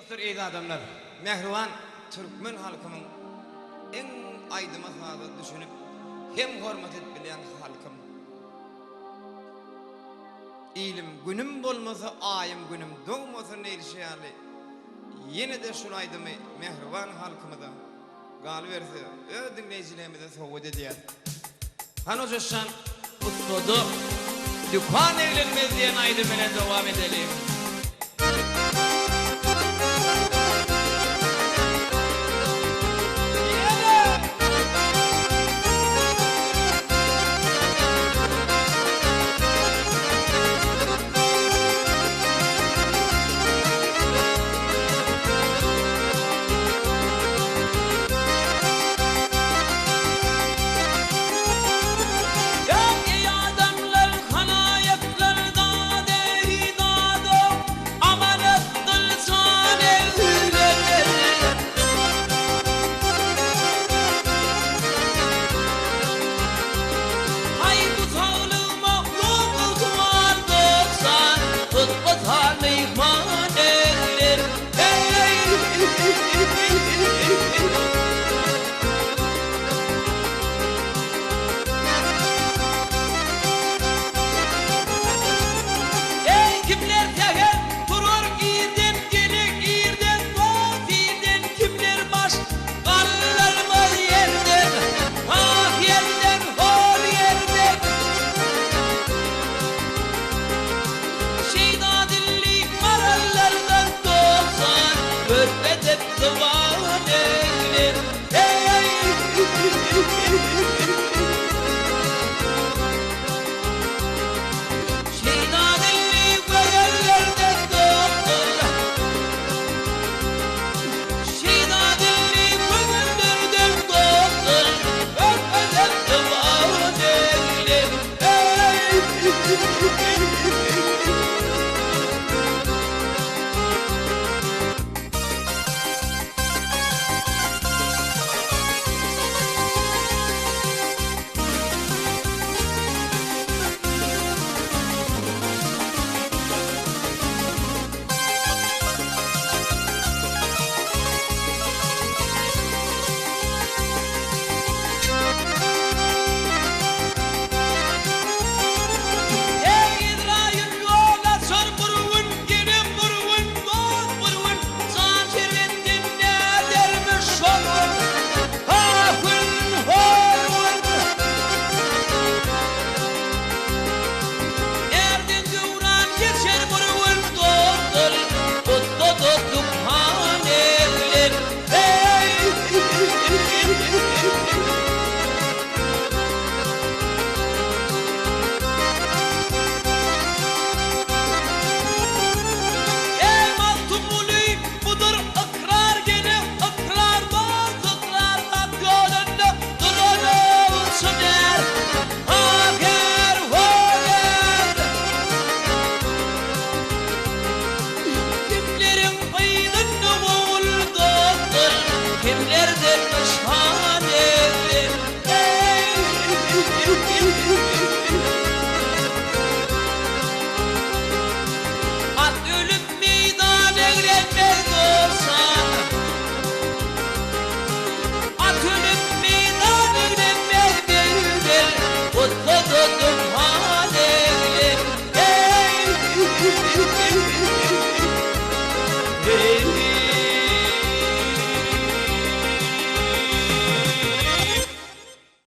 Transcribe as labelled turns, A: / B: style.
A: Dostlar, ey adamlar, Mehriban Türkmen halkımın en aydımaz hada düşünüp hem hormat etbilen halkım. İlim günüm bolmasa ayım günüm doğmasa neylişeyali. Yine de şunu aydımı Mehriban halkımı da galıverse dinleyicilerimize soğuk ediyor. Han hocam ustadı dükkan evlenmez diyen aydımına devam edelim.
B: The